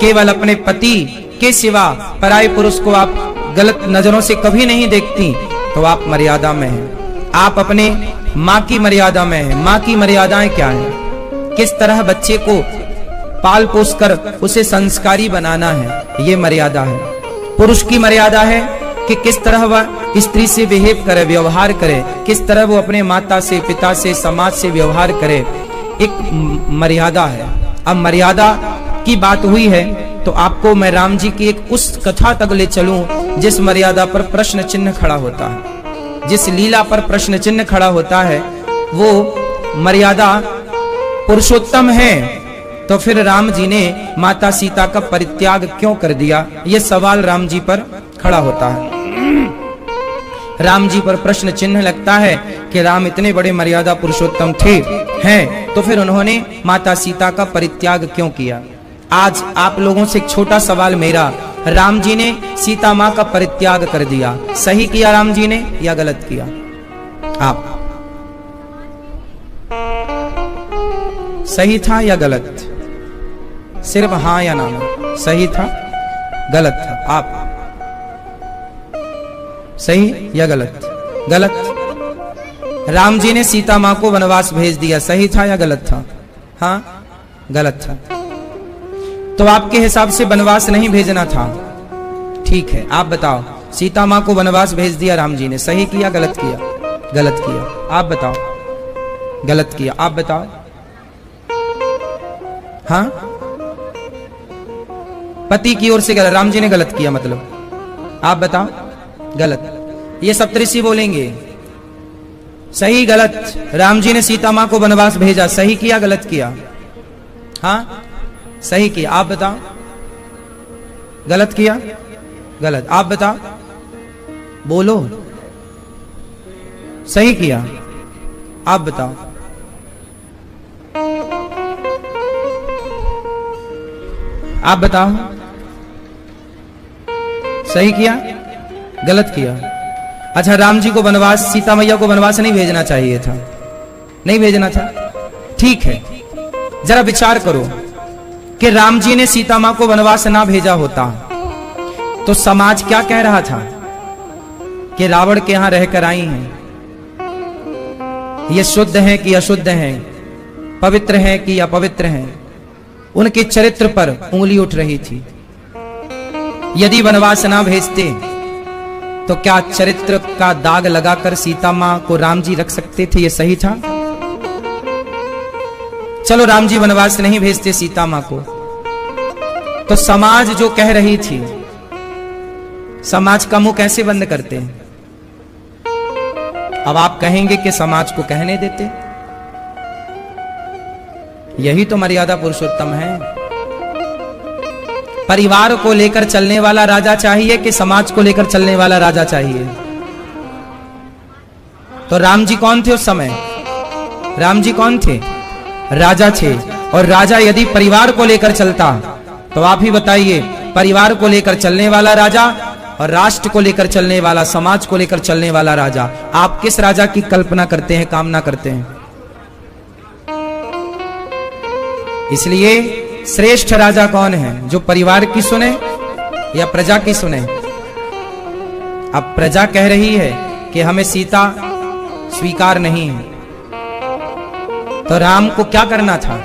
केवल अपने पति के सिवा पराये पुरुष को आप गलत नजरों से कभी नहीं देखती, तो आप मर्यादा में हैं। आप अपने माँ की मर्यादा में हैं। माँ की मर्यादाएं क्या है? किस तरह बच्चे को पाल पोस कर उसे संस्कारी बनाना है, ये मर्यादा है। पुरुष की मर्यादा है कि किस तरह वह स्त्री से बिहेव करे, व्यवहार करे, किस तरह वो अपने माता से, पिता से, समाज से व्यवहार करे, एक मर्यादा है। अब मर्यादा की बात हुई है तो आपको मैं राम जी की एक उस कथा तक ले चलूं जिस मर्यादा पर प्रश्न चिन्ह खड़ा होता है, जिस लीला पर प्रश्न चिन्ह खड़ा होता है। वो मर्यादा पुरुषोत्तम है तो फिर राम जी ने माता सीता का परित्याग क्यों कर दिया, ये सवाल राम जी पर खड़ा होता है। राम जी पर प्रश्न चिन्ह लगता है कि राम इतने बड़े मर्यादा पुरुषोत्तम थे हैं, तो फिर उन्होंने माता सीता का परित्याग क्यों किया। आज आप लोगों से एक छोटा सवाल मेरा, राम जी ने सीता माँ का परित्याग कर दिया, सही किया राम जी ने या गलत किया? आप सही था या गलत? सिर्फ हाँ या ना में, सही था गलत था? आप सही या गलत? गलत। राम जी ने सीता माँ को वनवास भेज दिया, सही था या गलत था? हाँ, गलत था। तो आपके हिसाब से वनवास नहीं भेजना था, ठीक है। आप बताओ, सीता माँ को वनवास भेज दिया राम जी ने, सही किया गलत किया? गलत किया। आप बताओ, गलत किया। आप बताओ, हाँ, पति की ओर से गलत, राम जी ने गलत किया मतलब? आप बताओ, गलत। ये सप्तऋषि बोलेंगे सही गलत। राम जी ने सीता माँ को वनवास भेजा, सही किया गलत किया? हाँ, सही किया। आप बताओ, गलत किया? गलत। आप बताओ, बोलो, सही किया? आप बताओ, आप बताओ, सही किया गलत किया? अच्छा, राम जी को वनवास, सीता मैया को वनवास नहीं भेजना चाहिए था? नहीं भेजना था, ठीक है। जरा विचार करो कि राम जी ने सीता मां को वनवास ना भेजा होता तो समाज क्या कह रहा था कि रावण के यहां रहकर आई हैं, ये शुद्ध हैं कि अशुद्ध हैं, पवित्र हैं कि अपवित्र हैं। उनके चरित्र पर उंगली उठ रही थी। यदि वनवास ना भेजते तो क्या चरित्र का दाग लगाकर सीता मां को राम जी रख सकते थे? ये सही था? चलो, राम जी वनवास नहीं भेजते सीता मां को, तो समाज जो कह रही थी, समाज का मुंह कैसे बंद करते हैं? अब आप कहेंगे कि समाज को कहने देते। यही तो मर्यादा पुरुषोत्तम है। परिवार को लेकर चलने वाला राजा चाहिए कि समाज को लेकर चलने वाला राजा चाहिए? तो राम जी कौन थे उस समय? राम जी कौन थे? राजा थे। और राजा यदि परिवार को लेकर चलता तो आप ही बताइए, परिवार को लेकर चलने वाला राजा और राष्ट्र को लेकर चलने वाला, समाज को लेकर चलने वाला राजा, आप किस राजा की कल्पना करते हैं, कामना करते हैं? इसलिए श्रेष्ठ राजा कौन है? जो परिवार की सुने या प्रजा की सुने? अब प्रजा कह रही है कि हमें सीता स्वीकार नहीं है, तो राम को क्या करना था?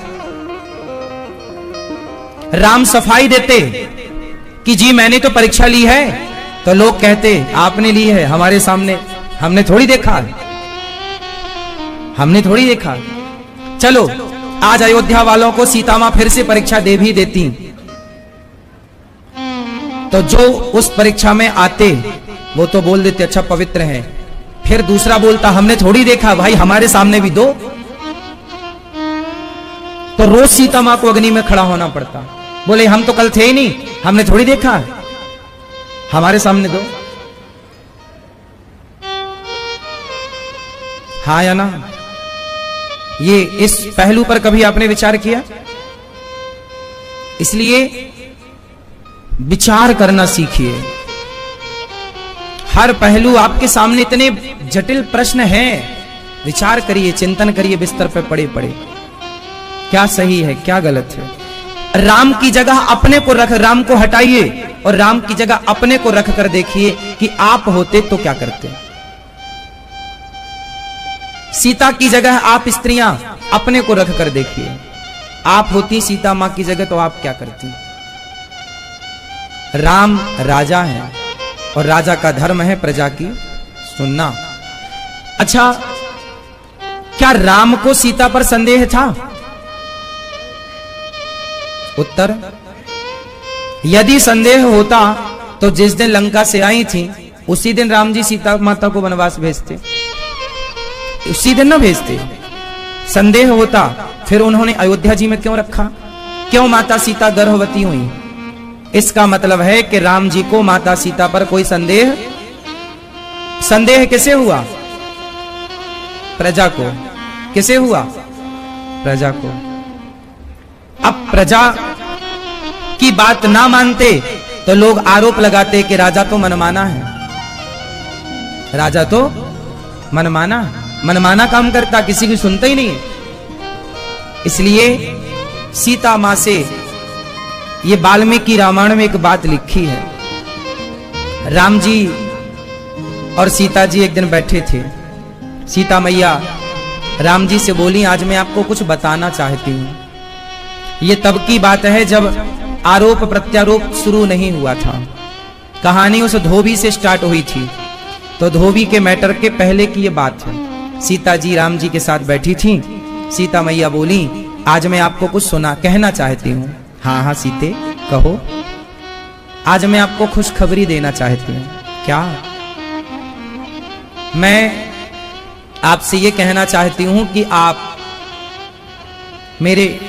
राम सफाई देते कि जी मैंने तो परीक्षा ली है, तो लोग कहते आपने ली है, हमारे सामने हमने थोड़ी देखा, हमने थोड़ी देखा। चलो, आज अयोध्या वालों को सीता मां फिर से परीक्षा दे भी देती, तो जो उस परीक्षा में आते वो तो बोल देते अच्छा पवित्र है, फिर दूसरा बोलता हमने थोड़ी देखा, भाई हमारे सामने भी दो। तो रोज सीता मां को अग्नि में खड़ा होना पड़ता, बोले हम तो कल थे ही नहीं, हमने थोड़ी देखा, हमारे सामने दो। हाँ या ना? ये इस पहलू पर कभी आपने विचार किया? इसलिए विचार करना सीखिए। हर पहलू आपके सामने इतने जटिल प्रश्न हैं, विचार करिए, चिंतन करिए, बिस्तर पे पड़े पड़े क्या सही है क्या गलत है। राम की जगह अपने को रख, राम को हटाइए और राम की जगह अपने को रख कर देखिए कि आप होते तो क्या करते। सीता की जगह आप स्त्रियां अपने को रख कर देखिए, आप होती सीता मां की जगह तो आप क्या करती। राम राजा है और राजा का धर्म है प्रजा की सुनना। अच्छा, क्या राम को सीता पर संदेह था? उत्तर, यदि संदेह होता तो जिस दिन लंका से आई थी उसी दिन राम जी सीता माता को वनवास भेजते, उसी दिन न भेजते। संदेह होता फिर उन्होंने अयोध्या जी में क्यों रखा, क्यों माता सीता गर्भवती हुई? इसका मतलब है कि राम जी को माता सीता पर कोई संदेह किसे हुआ? प्रजा को। किसे हुआ? प्रजा को। अब प्रजा की बात ना मानते तो लोग आरोप लगाते कि राजा तो मनमाना है, राजा तो मनमाना काम करता, किसी की सुनता ही नहीं। इसलिए सीता मां से ये वाल्मीकि रामायण में एक बात लिखी है। राम जी और सीता जी एक दिन बैठे थे। सीता मैया राम जी से बोली, आज मैं आपको कुछ बताना चाहती हूं। ये तब की बात है जब आरोप प्रत्यारोप शुरू नहीं हुआ था। कहानी उस धोबी से स्टार्ट हुई थी, तो धोबी के मैटर के पहले की ये बात है। सीता जी राम जी के साथ बैठी थी। सीता मैया बोली, आज मैं आपको कुछ कहना चाहती हूँ। हाँ हाँ सीते कहो, आज मैं आपको खुशखबरी देना चाहती हूँ। क्या? मैं आपसे ये कहना चाहती हूं कि आप मेरे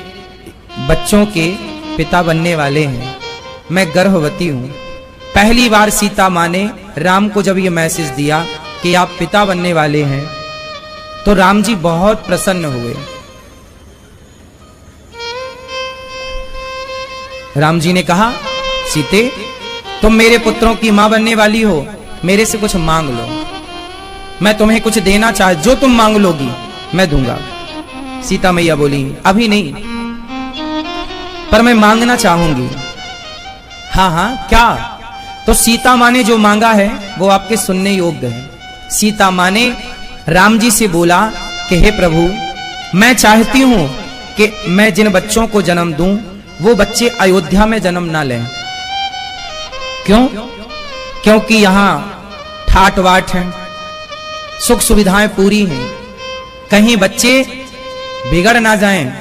बच्चों के पिता बनने वाले हैं। मैं गर्भवती हूं। पहली बार सीता मां ने राम को जब ये मैसेज दिया कि आप पिता बनने वाले हैं, तो राम जी बहुत प्रसन्न हुए। राम जी ने कहा, सीते तुम मेरे पुत्रों की मां बनने वाली हो, मेरे से कुछ मांग लो, मैं तुम्हें कुछ देना चाहे, जो तुम मांग लोगी मैं दूंगा। सीता मैया बोली, अभी नहीं, पर मैं मांगना चाहूंगी। हाँ हाँ क्या? तो सीता मां ने जो मांगा है वो आपके सुनने योग्य है। सीता मां ने राम जी से बोला कि हे प्रभु, मैं चाहती हूं कि मैं जिन बच्चों को जन्म दूं वो बच्चे अयोध्या में जन्म ना लें। क्यों? क्योंकि यहां ठाट बाट है, सुख सुविधाएं पूरी हैं, कहीं बच्चे बिगड़ ना जाएं।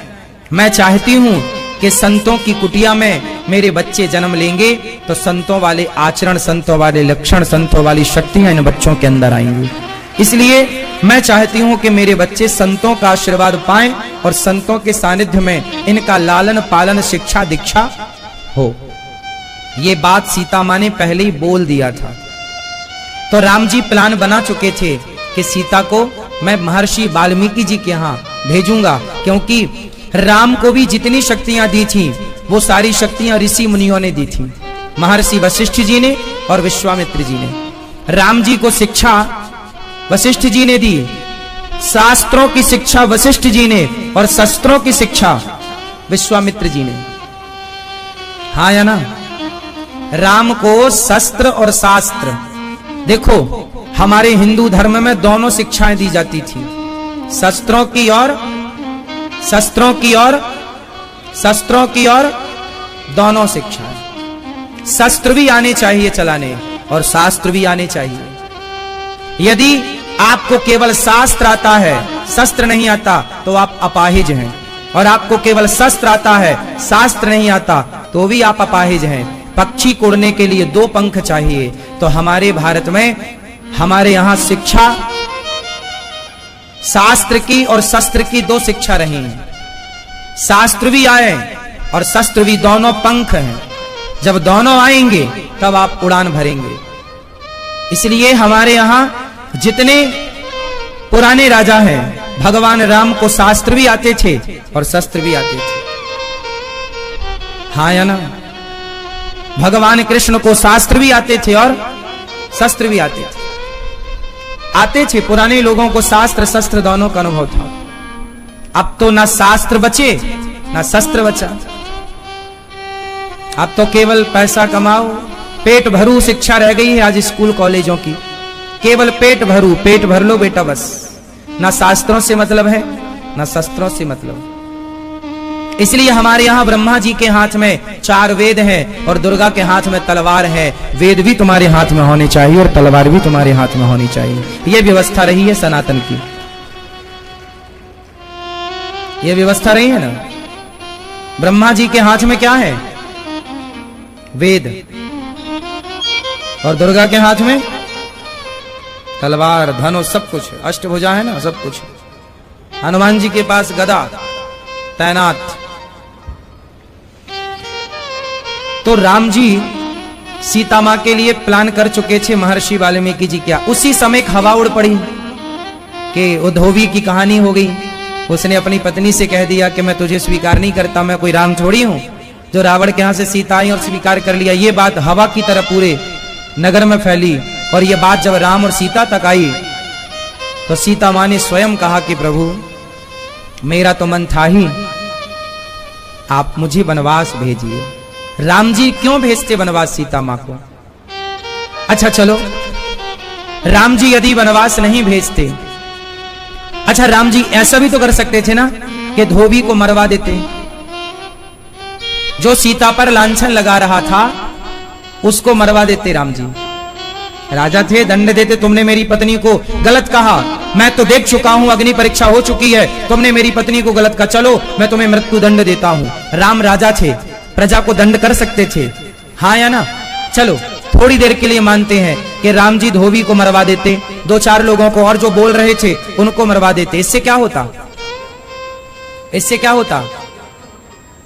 मैं चाहती हूं कि संतों की कुटिया में मेरे बच्चे जन्म लेंगे तो संतों वाले आचरण, संतों वाले लक्षण, संतों वाली शक्तियां इन बच्चों के अंदर आएंगी। इसलिए मैं चाहती हूं कि मेरे बच्चे संतों का आशीर्वाद पाएं और संतों के सानिध्य में इनका लालन पालन, शिक्षा दीक्षा हो। ये बात सीता मां ने पहले ही बोल दिया था। तो राम जी प्लान बना चुके थे कि सीता को मैं महर्षि वाल्मीकि जी के यहाँ भेजूंगा, क्योंकि राम को भी जितनी शक्तियां दी थी वो सारी शक्तियां ऋषि मुनियों ने दी थी। महर्षि वशिष्ठ जी ने और विश्वामित्र जी ने। राम जी को शिक्षा वशिष्ठ जी ने दी, शास्त्रों की शिक्षा वशिष्ठ जी ने और शस्त्रों की शिक्षा विश्वामित्र जी ने। हाँ या ना? राम को शस्त्र और शास्त्र, देखो हमारे हिंदू धर्म में दोनों शिक्षाएं दी जाती थी, शस्त्रों की और दोनों शिक्षाएं। शस्त्र भी आने चाहिए चलाने और शास्त्र भी आने चाहिए। यदि आपको केवल शास्त्र आता है, शस्त्र नहीं आता, तो आप अपाहिज हैं, और आपको केवल शस्त्र आता है, शास्त्र नहीं आता, तो भी आप अपाहिज हैं। पक्षी को उड़ने के लिए दो पंख चाहिए। तो हमारे भारत में, हमारे यहां शिक्षा शास्त्र की और शस्त्र की दो शिक्षा रही है। शास्त्र भी आए और शस्त्र भी, दोनों पंख हैं। जब दोनों आएंगे तब आप उड़ान भरेंगे। इसलिए हमारे यहां जितने पुराने राजा हैं, भगवान राम को शास्त्र भी आते थे और शस्त्र भी आते थे। हाँ या ना? भगवान कृष्ण को शास्त्र भी आते थे और शस्त्र भी आते थे। पुराने लोगों को शास्त्र शस्त्र दोनों का अनुभव था। अब तो ना शास्त्र बचे ना शस्त्र बचा। अब तो केवल पैसा कमाओ, पेट भरू शिक्षा रह गई है आज स्कूल कॉलेजों की। केवल पेट भर लो बेटा बस। ना शास्त्रों से मतलब है, ना शस्त्रों से मतलब। इसलिए हमारे यहां ब्रह्मा जी के हाथ में 4 वेद हैं और दुर्गा के हाथ में तलवार है। वेद भी तुम्हारे हाथ में होने चाहिए और तलवार भी तुम्हारे हाथ में होनी चाहिए। यह व्यवस्था रही है सनातन की, यह व्यवस्था रही है ना। ब्रह्मा जी के हाथ में क्या है? वेद। और दुर्गा के हाथ में तलवार, धनुष, सब कुछ। अष्टभुजा है ना, सब कुछ। हनुमान जी के पास गदा तैनात। तो राम जी सीता मां के लिए प्लान कर चुके थे महर्षि वाल्मीकि जी। क्या उसी समय एक हवा उड़ पड़ी कि उद्धोवी की कहानी हो गई। उसने अपनी पत्नी से कह दिया कि मैं तुझे स्वीकार नहीं करता, मैं कोई राम थोड़ी हूं जो रावण के यहां से सीता आई और स्वीकार कर लिया। ये बात हवा की तरह पूरे नगर में फैली। और ये बात जब राम और सीता तक आई तो सीता मां ने स्वयं कहा कि प्रभु मेरा तो मन था ही, आप मुझे वनवास भेजिए। राम जी क्यों भेजते वनवास सीता मां को? अच्छा चलो, राम जी यदि वनवास नहीं भेजते, अच्छा राम जी ऐसा भी तो कर सकते थे ना कि धोबी को मरवा देते। जो सीता पर लांछन लगा रहा था उसको मरवा देते राम जी। राजा थे, दंड देते, तुमने मेरी पत्नी को गलत कहा, मैं तो देख चुका हूं, अग्नि परीक्षा हो चुकी है, तुमने मेरी पत्नी को गलत कहा, चलो मैं तुम्हें मृत्यु दंड देता हूं। राम राजा थे, प्रजा को दंड कर सकते थे, हाँ या ना? चलो थोड़ी देर के लिए मानते हैं कि राम जी धोबी को मरवा देते, 2-4 लोगों को और जो बोल रहे थे उनको मरवा देते। इससे क्या होता? इससे क्या होता?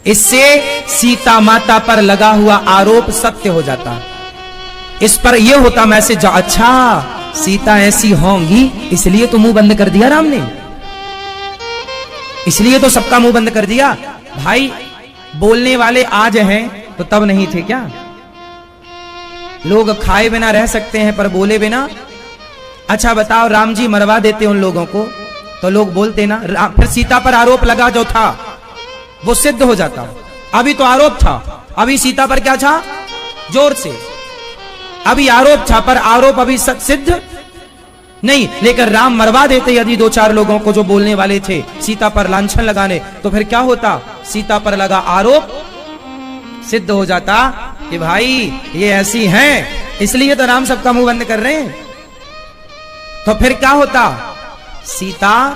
इससे सीता माता पर लगा हुआ आरोप सत्य हो जाता। इस पर यह होता मैसेज, अच्छा सीता ऐसी होंगी इसलिए तो मुंह बंद कर दिया राम ने, इसलिए तो सबका मुंह बंद कर दिया। भाई बोलने वाले आज हैं तो तब नहीं थे क्या? लोग खाए बिना रह सकते हैं पर बोले बिना? अच्छा बताओ, राम जी मरवा देते उन लोगों को तो लोग बोलते ना, फिर सीता पर आरोप लगा जो था वो सिद्ध हो जाता। अभी तो आरोप था, अभी सीता पर क्या था? जोर से अभी आरोप था, पर आरोप अभी सिद्ध नहीं। लेकिन राम मरवा देते यदि 2-4 लोगों को जो बोलने वाले थे सीता पर लांछन लगाने, तो फिर क्या होता? सीता पर लगा आरोप सिद्ध हो जाता कि भाई ये ऐसी हैं, इसलिए तो राम सबका मुंह बंद कर रहे हैं। तो फिर क्या होता? सीता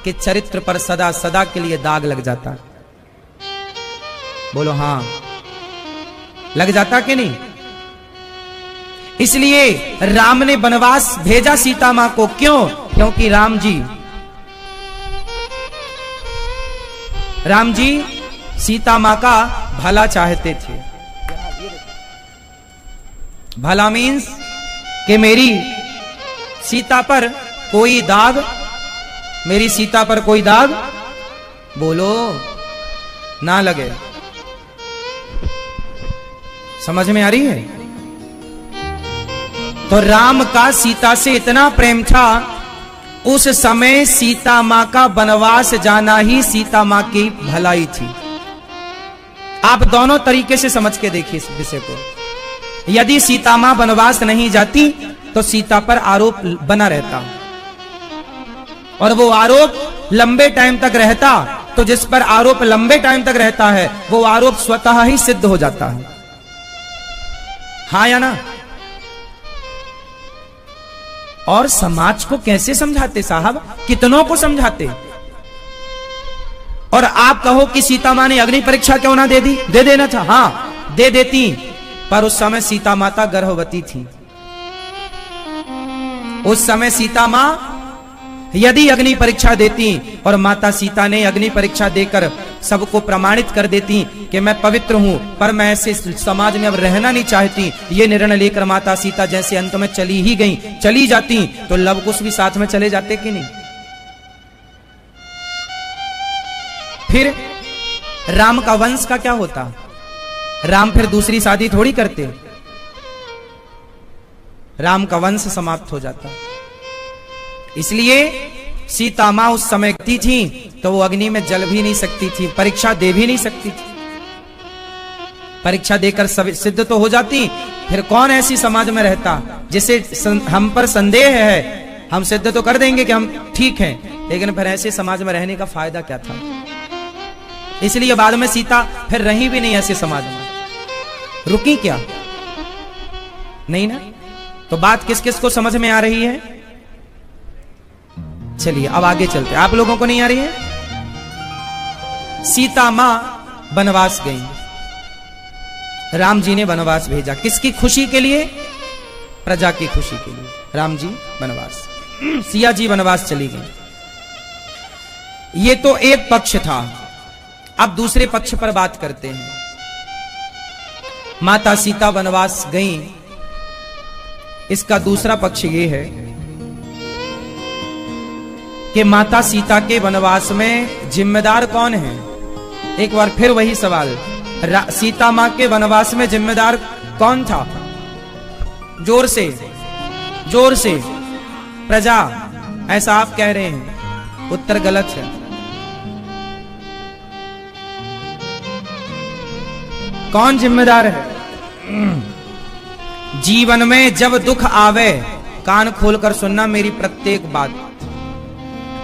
के चरित्र पर सदा सदा के लिए दाग लग जाता। बोलो हाँ, लग जाता कि नहीं? इसलिए राम ने वनवास भेजा सीता मां को। क्यों? क्योंकि राम जी सीता मां का भला चाहते थे। भला मीन्स कि मेरी सीता पर कोई दाग, मेरी सीता पर कोई दाग बोलो ना लगे। समझ में आ रही है? तो राम का सीता से इतना प्रेम था, उस समय सीता मां का वनवास जाना ही सीता मां की भलाई थी। आप दोनों तरीके से समझ के देखिए इस विषय को। यदि सीता मां वनवास नहीं जाती तो सीता पर आरोप बना रहता, और वो आरोप लंबे टाइम तक रहता, तो जिस पर आरोप लंबे टाइम तक रहता है वो आरोप स्वतः ही सिद्ध हो जाता है, हाँ या ना? और समाज को कैसे समझाते साहब, कितनों को समझाते? और आप कहो कि सीता मां ने अग्नि परीक्षा क्यों ना दे दी? दे देना था, हाँ दे देती, पर उस समय सीता माता गर्भवती थी। उस समय सीता मां यदि अग्नि परीक्षा देती और माता सीता ने अग्नि परीक्षा देकर सबको प्रमाणित कर देती कि मैं पवित्र हूं, पर मैं ऐसे समाज में अब रहना नहीं चाहती, ये निर्णय लेकर माता सीता जैसे अंत में चली ही गई, चली जाती, तो लव कुश भी साथ में चले जाते कि नहीं? फिर राम का वंश का क्या होता? राम फिर दूसरी शादी थोड़ी करते, राम का वंश समाप्त हो जाता। इसलिए सीता मां उस समय थी तो वो अग्नि में जल भी नहीं सकती थी, परीक्षा दे भी नहीं सकती थी। परीक्षा देकर सब सिद्ध तो हो जाती, फिर कौन ऐसी समाज में रहता जिसे हम पर संदेह है। हम सिद्ध तो कर देंगे कि हम ठीक हैं, लेकिन फिर ऐसे समाज में रहने का फायदा क्या था। इसलिए बाद में सीता फिर रही भी नहीं ऐसे समाज में, रुकी क्या, नहीं ना। तो बात किस किस को समझ में आ रही है? चलिए अब आगे चलते। आप लोगों को नहीं आ रही है? सीता मां वनवास गई, राम जी ने वनवास भेजा, किसकी खुशी के लिए? प्रजा की खुशी के लिए राम जी वनवास, सिया जी वनवास चली गई। ये तो एक पक्ष था। अब दूसरे पक्ष पर बात करते हैं। माता सीता वनवास गई, इसका दूसरा पक्ष ये है कि माता सीता के वनवास में जिम्मेदार कौन है? एक बार फिर वही सवाल, सीता मां के वनवास में जिम्मेदार कौन था? जोर से, जोर से। प्रजा, ऐसा आप कह रहे हैं, उत्तर गलत है। कौन जिम्मेदार है? जीवन में जब दुख आवे, कान खोलकर सुनना मेरी प्रत्येक बात,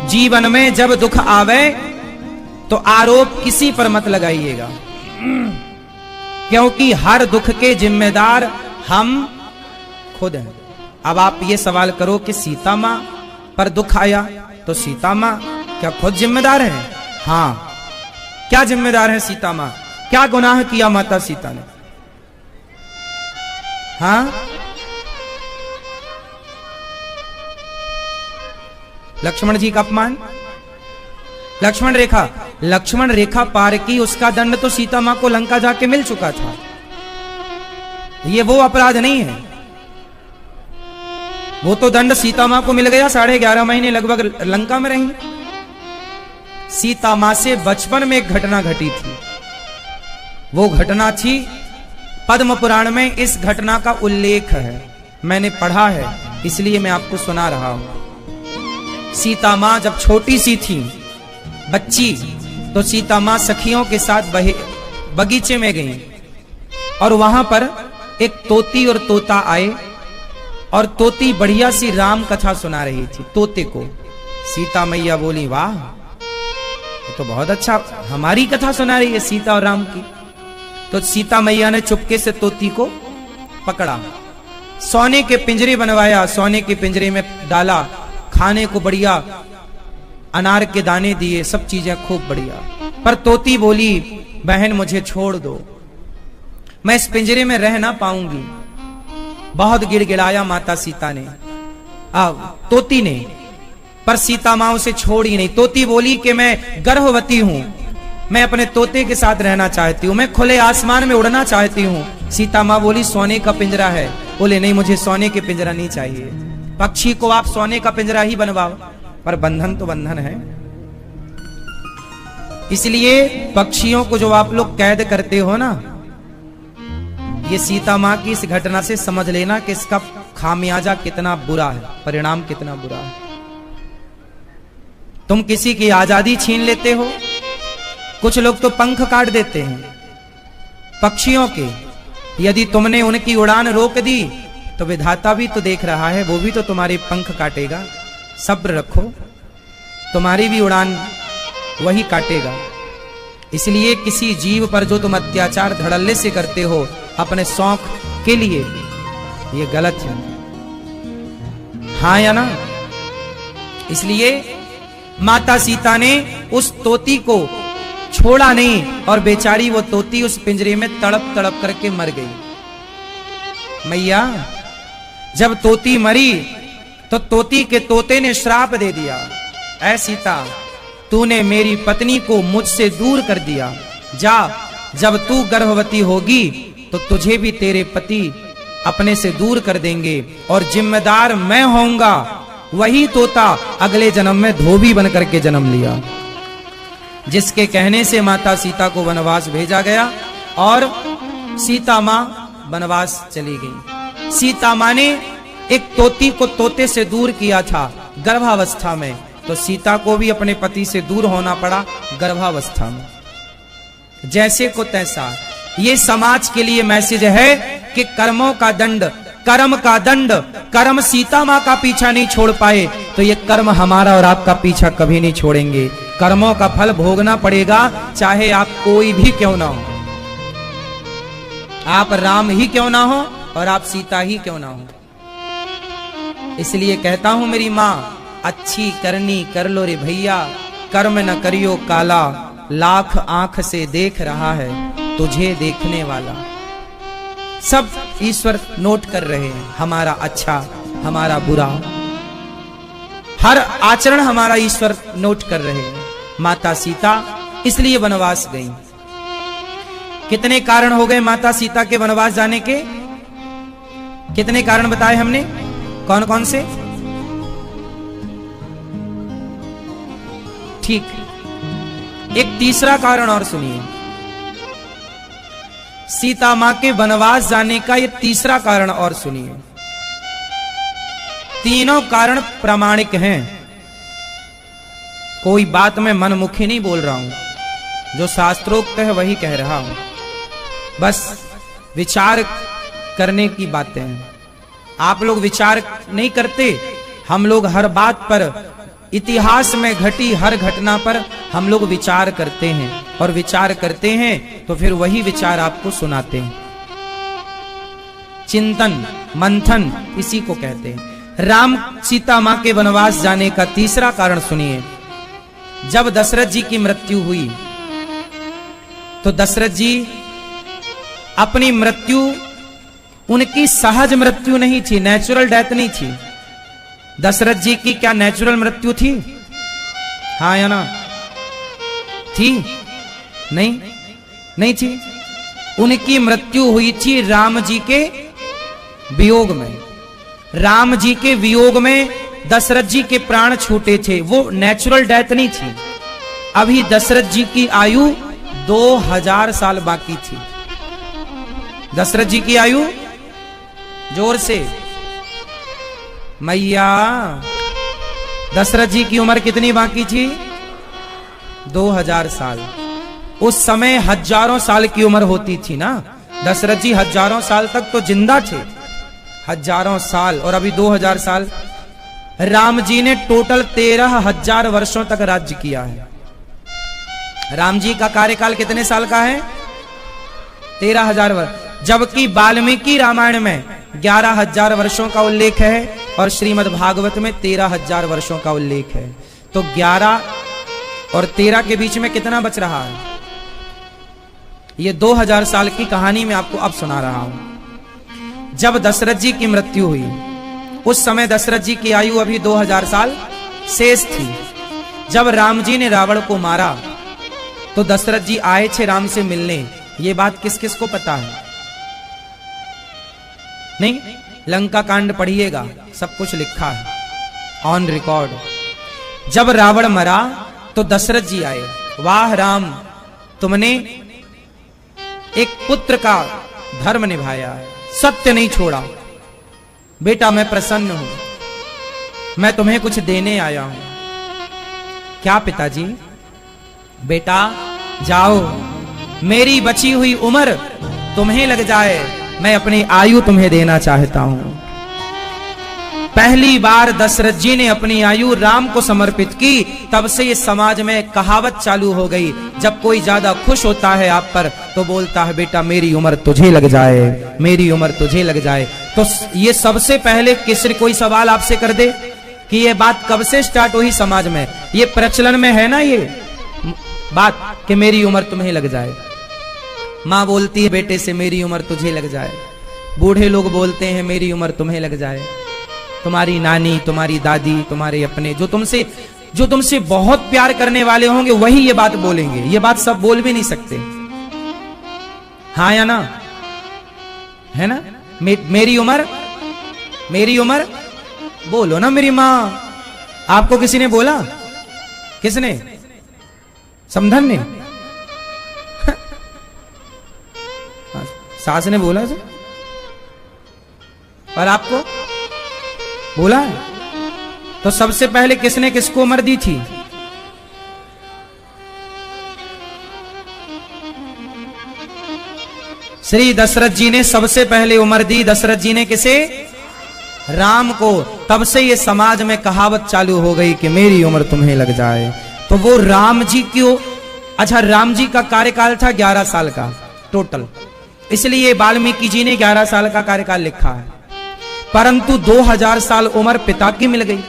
जीवन में जब दुख आवे तो आरोप किसी पर मत लगाइएगा, क्योंकि हर दुख के जिम्मेदार हम खुद हैं। अब आप ये सवाल करो कि सीता मां पर दुख आया तो सीता मां क्या खुद जिम्मेदार है? हां, क्या जिम्मेदार है सीता मां? क्या गुनाह किया माता सीता ने? हाँ, लक्ष्मण जी का अपमान, लक्ष्मण रेखा पार की, उसका दंड तो सीता मां को लंका जाके मिल चुका था। ये वो अपराध नहीं है, वो तो दंड सीता मां को मिल गया। 11.5 महीने लगभग लंका में रही। सीता मां से बचपन में एक घटना घटी थी, वो घटना थी, पद्म पुराण में इस घटना का उल्लेख है, मैंने पढ़ा है, इसलिए मैं आपको सुना रहा हूं। सीता मां जब छोटी सी थी, बच्ची, तो सीता मां सखियों के साथ बगीचे में गई और वहां पर एक तोती और तोता आए और तोती बढ़िया सी राम कथा सुना रही थी तोते को। सीता मैया बोली, वाह, ये तो बहुत अच्छा, हमारी कथा सुना रही है सीता और राम की। तो सीता मैया ने चुपके से तोती को पकड़ा, सोने के पिंजरे बनवाया, सोने के पिंजरे में डाला, खाने को बढ़िया अनार के दाने दिए, सब चीजें खूब बढ़िया। पर तोती बोली, बहन मुझे छोड़ दो, मैं इस पिंजरे में रह ना पाऊंगी। बहुत गिड़गिड़ाया माता सीता ने, तोती ने, पर सीता मां उसे छोड़ी नहीं। तोती बोली कि मैं गर्भवती हूं, मैं अपने तोते के साथ रहना चाहती हूं, मैं खुले आसमान में उड़ना चाहती हूं। सीता मां बोली, सोने का पिंजरा है। बोले, नहीं, मुझे सोने के पिंजरा नहीं चाहिए। पक्षी को आप सोने का पिंजरा ही बनवाओ, पर बंधन तो बंधन है। इसलिए पक्षियों को जो आप लोग कैद करते हो ना, ये सीता मां की इस घटना से समझ लेना कि इसका खामियाजा कितना बुरा है, परिणाम कितना बुरा है। तुम किसी की आजादी छीन लेते हो, कुछ लोग तो पंख काट देते हैं पक्षियों के। यदि तुमने उनकी उड़ान रोक दी तो विधाता भी तो देख रहा है, वो भी तो तुम्हारे पंख काटेगा। सब्र रखो, तुम्हारी भी उड़ान वही काटेगा। इसलिए किसी जीव पर जो तुम अत्याचार धड़ल्ले से करते हो अपने शौक के लिए, ये गलत है। हाँ या ना? इसलिए माता सीता ने उस तोती को छोड़ा नहीं और बेचारी वो तोती उस पिंजरे में तड़प तड़प करके मर गई। मैया, जब तोती मरी तो तोती के तोते ने श्राप दे दिया, ऐ सीता, तूने मेरी पत्नी को मुझसे दूर कर दिया, जा, जब तू गर्भवती होगी तो तुझे भी तेरे पति अपने से दूर कर देंगे और जिम्मेदार मैं होऊंगा। वही तोता अगले जन्म में धोबी बन करके जन्म लिया, जिसके कहने से माता सीता को वनवास भेजा गया और सीता मां वनवास चली गई। सीता मां ने एक तोती को तोते से दूर किया था गर्भावस्था में, तो सीता को भी अपने पति से दूर होना पड़ा गर्भावस्था में। जैसे को तैसा, ये समाज के लिए मैसेज है कि कर्मों का दंड, कर्म का दंड, कर्म सीता मां का पीछा नहीं छोड़ पाए तो ये कर्म हमारा और आपका पीछा कभी नहीं छोड़ेंगे। कर्मों का फल भोगना पड़ेगा, चाहे आप कोई भी क्यों ना हो, आप राम ही क्यों ना हो और आप सीता ही क्यों ना हो। इसलिए कहता हूं मेरी मां, अच्छी करनी कर लो रे भैया, कर्म न करियो काला, लाख आंख से देख रहा है तुझे देखने वाला। सब ईश्वर नोट कर रहे हैं, हमारा अच्छा हमारा बुरा, हर आचरण हमारा ईश्वर नोट कर रहे हैं। माता सीता इसलिए वनवास गई। कितने कारण हो गए माता सीता के वनवास जाने के? कितने कारण बताए हमने, कौन कौन से? ठीक, एक तीसरा कारण और सुनिए। सीता मां के वनवास जाने का ये तीसरा कारण और सुनिए। तीनों कारण प्रामाणिक हैं, कोई बात मैं मनमुखी नहीं बोल रहा हूं, जो शास्त्रोक्त है वही कह रहा हूं, बस विचार करने की बातें हैं। आप लोग विचार नहीं करते, हम लोग हर बात पर, इतिहास में घटी हर घटना पर हम लोग विचार करते हैं, और विचार करते हैं तो फिर वही विचार आपको सुनाते हैं। चिंतन मंथन इसी को कहते हैं। राम सीता मां के वनवास जाने का तीसरा कारण सुनिए। जब दशरथ जी की मृत्यु हुई तो दशरथ जी अपनी मृत्यु, उनकी सहज मृत्यु नहीं थी, नेचुरल डेथ नहीं थी। दशरथ जी की क्या नेचुरल मृत्यु थी? हाँ या ना? थी? नहीं, नहीं थी। उनकी मृत्यु हुई थी राम जी के वियोग में। राम जी के वियोग में दशरथ जी के प्राण छूटे थे, वो नेचुरल डेथ नहीं थी। अभी दशरथ जी की आयु 2000 साल बाकी थी। दशरथ जी की आयु, जोर से मैया, दशरथ जी की उम्र कितनी बाकी थी? 2000 साल। उस समय हजारों साल की उम्र होती थी ना, दशरथ जी हजारों साल तक तो जिंदा थे, हजारों साल, और अभी 2000 साल। राम जी ने टोटल 13,000 वर्षों तक राज्य किया है। राम जी का कार्यकाल कितने साल का है? 13,000 वर्ष, जबकि वाल्मीकि रामायण में 11,000 वर्षों का उल्लेख है और श्रीमद् भागवत में 13,000 वर्षों का उल्लेख है। तो 11 और 13 के बीच में कितना बच रहा है? ये 2000 साल की कहानी मैं आपको अब सुना रहा हूं। जब दशरथ जी की मृत्यु हुई उस समय दशरथ जी की आयु अभी 2000 साल शेष थी। जब राम जी ने रावण को मारा तो दशरथ जी आए थे राम से मिलने। ये बात किस किस को पता है? नहीं? लंका कांड पढ़िएगा, सब कुछ लिखा है ऑन रिकॉर्ड। जब रावण मरा तो दशरथ जी आए, वाह राम, तुमने एक पुत्र का धर्म निभाया, सत्य नहीं छोड़ा, बेटा मैं प्रसन्न हूं, मैं तुम्हें कुछ देने आया हूं। क्या पिताजी? बेटा जाओ, मेरी बची हुई उम्र तुम्हें लग जाए, मैं अपनी आयु तुम्हें देना चाहता हूं। पहली बार दशरथ जी ने अपनी आयु राम को समर्पित की, तब से ये समाज में कहावत चालू हो गई, जब कोई ज्यादा खुश होता है आप पर तो बोलता है बेटा मेरी उम्र तुझे लग जाए, मेरी उम्र तुझे लग जाए। तो ये सबसे पहले किसी कोई सवाल आपसे कर दे कि ये बात कब से स्टार्ट हुई समाज में? ये प्रचलन में है ना ये बात कि मेरी उम्र तुम्हें लग जाए। माँ बोलती है बेटे से मेरी उम्र तुझे लग जाए, बूढ़े लोग बोलते हैं मेरी उम्र तुम्हें लग जाए, तुम्हारी नानी, तुम्हारी दादी, तुम्हारे अपने जो तुमसे बहुत प्यार करने वाले होंगे वही ये बात बोलेंगे। ये बात सब बोल भी नहीं सकते, हाँ या ना? है ना? मेरी उम्र बोलो ना मेरी माँ। आपको किसी ने बोला? किसने? समधन ने? सास ने बोला सर? और आपको बोला है? तो सबसे पहले किसने किसको उम्र दी थी? श्री दशरथ जी ने सबसे पहले उम्र दी। दशरथ जी ने किसे? राम को। तब से ये समाज में कहावत चालू हो गई कि मेरी उम्र तुम्हें लग जाए। तो वो राम जी क्यों? अच्छा, राम जी का कार्यकाल था 11 साल का टोटल, इसलिए वाल्मीकि जी ने 11 साल का कार्यकाल लिखा है। परंतु 2000 साल उम्र पिता की मिल गई।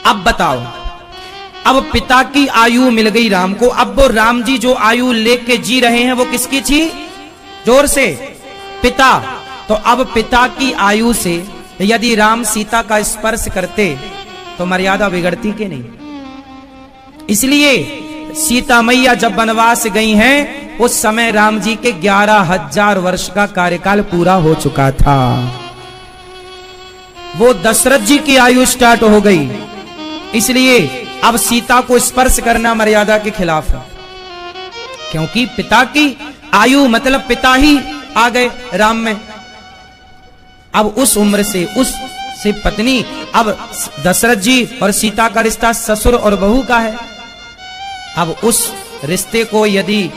अब बताओ, अब पिता की आयु मिल गई राम को। अब वो राम जी जो आयु लेके जी रहे हैं वो किसकी थी? जोर से, पिता। तो अब पिता की आयु से यदि राम सीता का स्पर्श करते तो मर्यादा बिगड़ती कि नहीं? इसलिए सीता मैया जब वनवास गई हैं उस समय राम जी के 11,000 वर्ष का कार्यकाल पूरा हो चुका था। वो दशरथ जी की आयु स्टार्ट हो गई, इसलिए अब सीता को स्पर्श करना मर्यादा के खिलाफ है, क्योंकि पिता की आयु मतलब पिता ही आ गए राम में। अब उस उम्र से पत्नी, अब दशरथ जी और सीता का रिश्ता ससुर और बहू का है। अब उस रिश्ते को यदि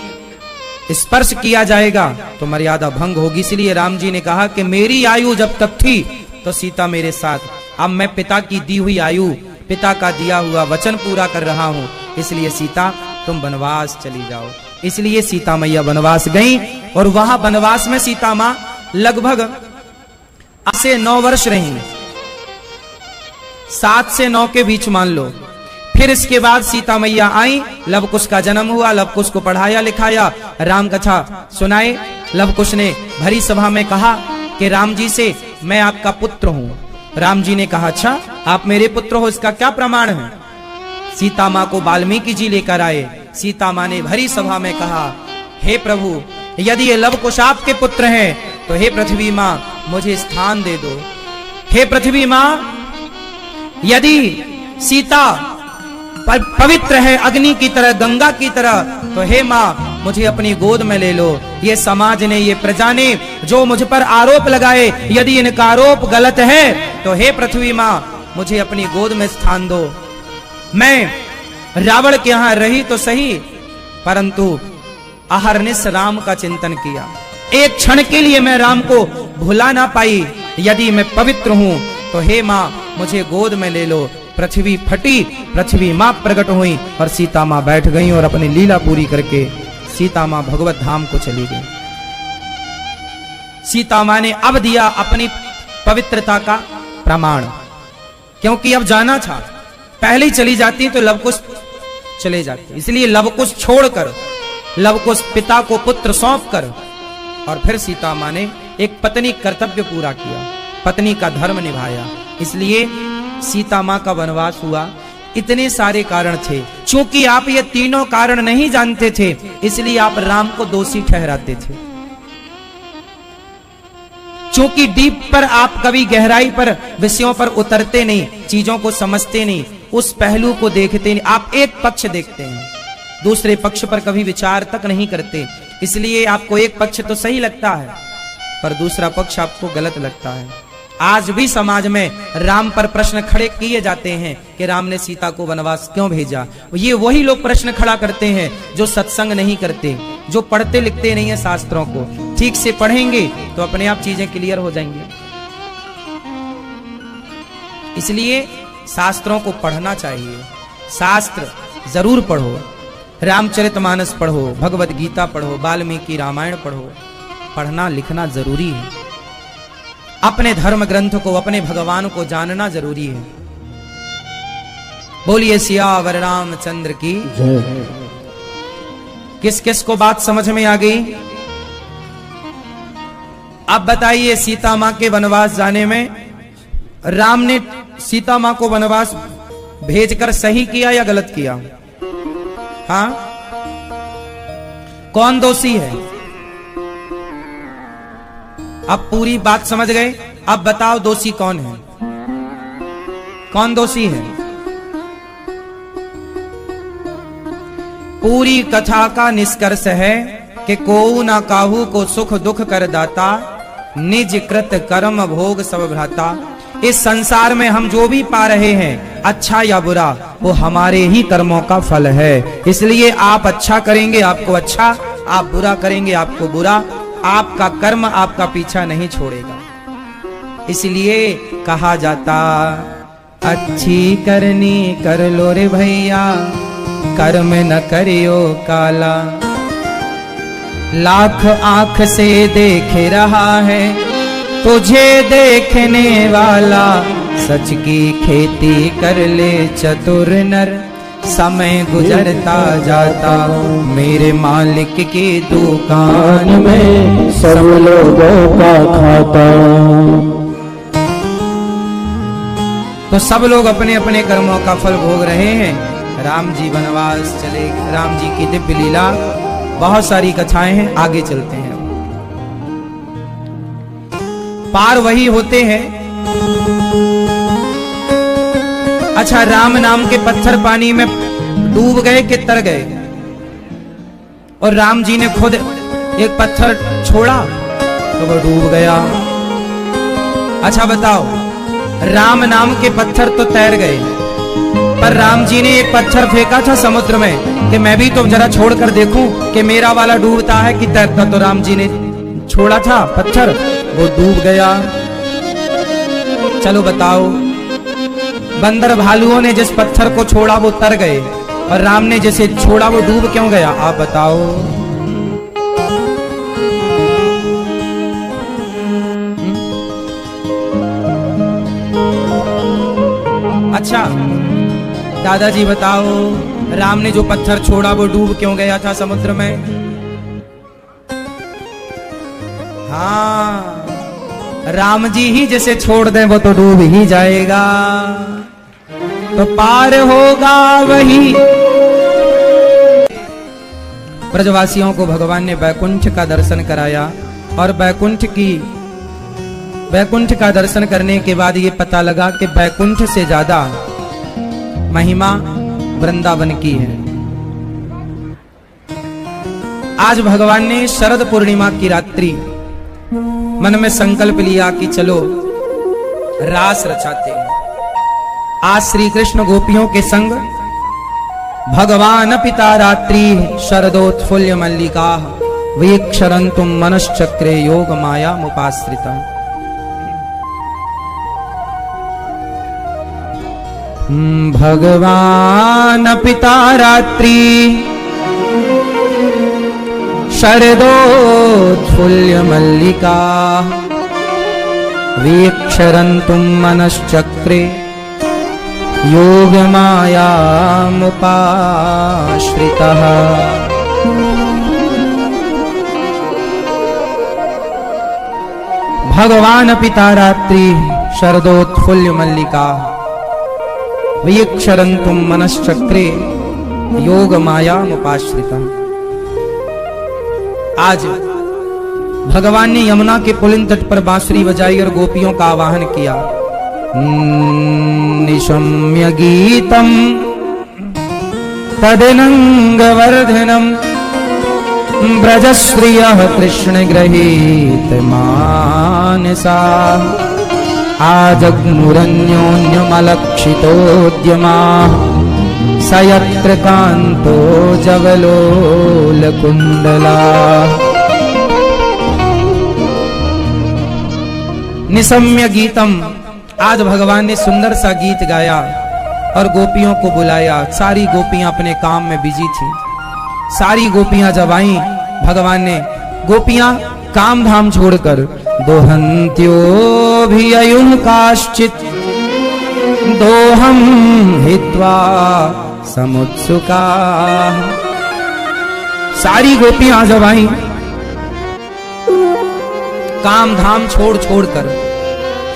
स्पर्श किया जाएगा तो मर्यादा भंग होगी। इसलिए राम जी ने कहा कि मेरी आयु जब तक थी तो सीता मेरे साथ, अब मैं पिता की दी हुई आयु, पिता का दिया हुआ वचन पूरा कर रहा हूं, इसलिए सीता तुम वनवास चली जाओ। इसलिए सीता मैया वनवास गई और वहां वनवास में सीता मां लगभग 8 से 9 वर्ष रही, 7 से 9 के बीच मान लो। फिर इसके बाद सीता मैया आई, लवकुश का जन्म हुआ, लवकुश को पढ़ाया लिखाया, राम कथा सुनाए। लवकुश ने भरी सभा में कहा कि राम जी से मैं आपका पुत्र हूं। राम जी ने कहा अच्छा आप मेरे पुत्र हो, इसका क्या प्रमाण है? सीता मां को वाल्मीकि जी लेकर आए। सीता मां ने भरी सभा में कहा हे प्रभु, यदि ये लवकुश आपके पुत्र हैं तो हे पृथ्वी मां मुझे स्थान दे दो। हे पृथ्वी मां, यदि सीता पवित्र है अग्नि की तरह, गंगा की तरह, तो हे मां मुझे अपनी गोद में ले लो। ये समाज ने, ये प्रजा ने जो मुझ पर आरोप लगाए, यदि इनका आरोप गलत है तो हे पृथ्वी मां मुझे अपनी गोद में स्थान दो। मैं रावण के यहां रही तो सही, परंतु अहरनिश राम का चिंतन किया। एक क्षण के लिए मैं राम को भुला ना पाई। यदि मैं पवित्र हूं तो हे मां मुझे गोद में ले लो। पृथ्वी फटी, पृथ्वी मां प्रकट हुई और सीता मां बैठ गई और अपनी लीला पूरी करके सीता मां भगवत धाम को चली गई। सीता मां ने अब दिया अपनी पवित्रता का प्रमाण, क्योंकि अब जाना था। पहले ही चली जाती तो लवकुश चले जाते, इसलिए लवकुश छोड़कर, लवकुश पिता को पुत्र सौंप कर, और फिर सीता मां ने एक पत्नी कर्तव्य पूरा किया, पत्नी का धर्म निभाया। इसलिए सीता मां का वनवास हुआ। इतने सारे कारण थे, चूंकि आप ये तीनों कारण नहीं जानते थे इसलिए आप राम को दोषी ठहराते थे। चूंकि डीप पर आप कभी गहराई पर विषयों पर उतरते नहीं, चीजों को समझते नहीं, उस पहलू को देखते नहीं, आप एक पक्ष देखते हैं, दूसरे पक्ष पर कभी विचार तक नहीं करते। इसलिए आपको एक पक्ष तो सही लगता है पर दूसरा पक्ष आपको गलत लगता है। आज भी समाज में राम पर प्रश्न खड़े किए जाते हैं कि राम ने सीता को वनवास क्यों भेजा। ये वही लोग प्रश्न खड़ा करते हैं जो सत्संग नहीं करते, जो पढ़ते लिखते नहीं है शास्त्रों को। ठीक से पढ़ेंगे तो अपने आप चीजें क्लियर हो जाएंगी। इसलिए शास्त्रों को पढ़ना चाहिए, शास्त्र जरूर पढ़ो, रामचरितमानस पढ़ो, भगवत गीता पढ़ो, वाल्मीकि रामायण पढ़ो। पढ़ना लिखना जरूरी है। अपने धर्म ग्रंथ को, अपने भगवान को जानना जरूरी है। बोलिए सियावर रामचंद्र की जय। किस किस को बात समझ में आ गई? अब बताइए, सीता मां के वनवास जाने में राम ने सीता मां को वनवास भेजकर सही किया या गलत किया? हाँ, कौन दोषी है? अब पूरी बात समझ गए। अब बताओ दोषी कौन है, कौन दोषी है? पूरी कथा का निष्कर्ष है कि कोऊ ना काहू को सुख दुख कर दाता, निज कृत कर्म भोग सब भ्राता। इस संसार में हम जो भी पा रहे हैं, अच्छा या बुरा, वो हमारे ही कर्मों का फल है। इसलिए आप अच्छा करेंगे आपको अच्छा, आप बुरा करेंगे आपको बुरा। आपका कर्म आपका पीछा नहीं छोड़ेगा। इसलिए कहा जाता, अच्छी करनी कर लो रे भैया, कर्म न करियो काला। लाख आंख से देख रहा है तुझे देखने वाला, सच की खेती कर ले चतुर नर, समय गुजरता जाता मेरे मालिक की दुकान में सब लोगों का खाता। तो सब लोग अपने अपने कर्मों का फल भोग रहे हैं। राम जी वनवास चले, राम जी की दिव्य लीला, बहुत सारी कथाएं हैं, आगे चलते हैं। पार वही होते हैं। अच्छा, राम नाम के पत्थर पानी में डूब गए कि तर गए? और राम जी ने खुद एक पत्थर छोड़ा तो वो डूब गया। अच्छा बताओ, राम नाम के पत्थर तो तैर गए, पर राम जी ने एक पत्थर फेंका था समुद्र में कि मैं भी तो जरा छोड़ कर देखूं कि मेरा वाला डूबता है कि तैरता। तो राम जी ने छोड़ा था पत्थर, वो डूब गया। चलो बताओ, बंदर भालुओं ने जिस पत्थर को छोड़ा वो तर गए, और राम ने जिसे छोड़ा वो डूब क्यों गया? आप बताओ। अच्छा दादाजी बताओ, राम ने जो पत्थर छोड़ा वो डूब क्यों गया था समुद्र में? हाँ, राम जी ही जिसे छोड़ दें वो तो डूब ही जाएगा। तो पार होगा वही। ब्रजवासियों को भगवान ने बैकुंठ का दर्शन कराया, और बैकुंठ का दर्शन करने के बाद ये पता लगा कि बैकुंठ से ज्यादा महिमा वृंदावन की है। आज भगवान ने शरद पूर्णिमा की रात्रि मन में संकल्प लिया कि चलो रास रचाते हैं। आज श्री कृष्ण गोपियों के संग भगवान पिता रात्रि शरदोत्फुल्य मल्लिका वीक्षरन्तुम मनश्चक्रे योग माया मुपाश्रिता। भगवान पिता रात्रि शरदोत्फुल्य मल्लिका वीक्षरन्तुम मनश्चक्रे योग माया मुपाश्रितः। भगवान पिता रात्रि शरदोत्फुल्य मल्लिका वीक्षरन्तुम मनश्चक्रे योग माया मुपाश्रिता। आज भगवान ने यमुना के पुलिन तट पर बांसुरी बजाई और गोपियों का आवाहन किया। निशम्य गीतम तदनंगवर्धनम ब्रजश्रियः कृष्ण गृहीत मानसा आजग्मुरन्योन्यमलक्षितोद्यमा स यत्र कान्तो जवलोलकुण्डला। निशम्य गीतम, आज भगवान ने सुंदर सा गीत गाया और गोपियों को बुलाया। सारी गोपियां अपने काम में बिजी थी। सारी गोपियां जब आई, भगवान ने गोपियां काम धाम छोड़कर दोहन्त्यो भी अयुं काश्चित दोहम हित्वा समुत्सुका। सारी गोपियां जब आई, काम धाम छोड़ छोड़कर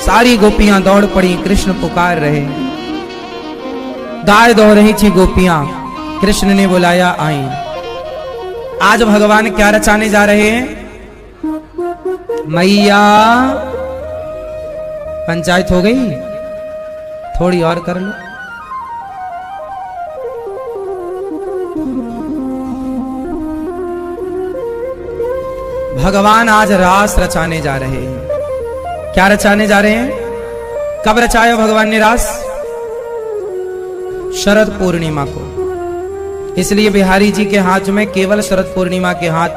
सारी गोपियां दौड़ पड़ी। कृष्ण पुकार रहे, गाय दौड़ रही थी गोपियां। कृष्ण ने बुलाया, आई। आज भगवान क्या रचाने जा रहे हैं? मैया, पंचायत हो गई, थोड़ी और कर लो। भगवान आज रास रचाने जा रहे हैं। क्या रचाने जा रहे हैं? कब रचाया भगवान ने रास? शरद पूर्णिमा को। इसलिए बिहारी जी के हाथ में केवल शरद पूर्णिमा के हाथ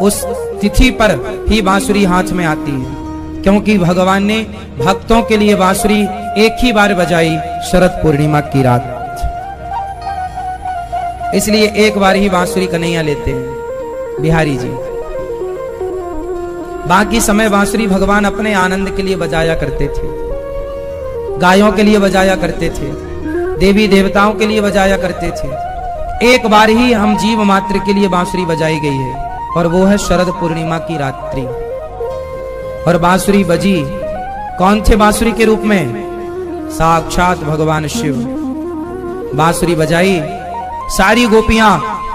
उस तिथि पर ही बांसुरी हाथ में आती है, क्योंकि भगवान ने भक्तों के लिए बांसुरी एक ही बार बजाई, शरद पूर्णिमा की रात। इसलिए एक बार ही बांसुरी कन्हैया लेते हैं बिहारी जी। बाकी समय बांसुरी भगवान अपने आनंद के लिए बजाया करते थे, गायों के लिए बजाया करते थे, देवी देवताओं के लिए बजाया करते थे। एक बार ही हम जीव मात्र के लिए बांसुरी बजाई गई है, और वो है शरद पूर्णिमा की रात्रि। और बांसुरी बजी, कौन थे बांसुरी के रूप में? साक्षात भगवान शिव। बांसुरी बजाई, सारी गोपियां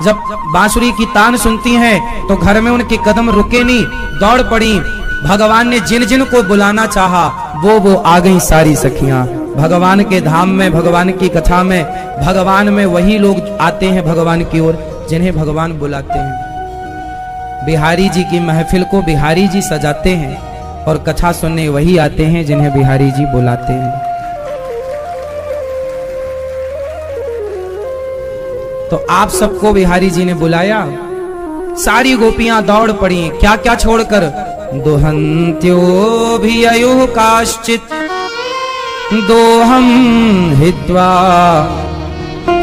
जब बांसुरी की तान सुनती हैं तो घर में उनके कदम रुके नहीं, दौड़ पड़ी। भगवान ने जिन जिन को बुलाना चाहा वो आ गई सारी सखियां। भगवान के धाम में, भगवान की कथा में, भगवान में वही लोग आते हैं भगवान की ओर जिन्हें भगवान बुलाते हैं। बिहारी जी की महफिल को बिहारी जी सजाते हैं, और कथा सुनने वही आते हैं जिन्हें बिहारी जी बुलाते हैं। तो आप सबको बिहारी जी ने बुलाया, सारी गोपियां दौड़ पड़ी, क्या क्या छोड़कर? दोहंत्यो भी अयुः काश्चित दोहम हित्वा,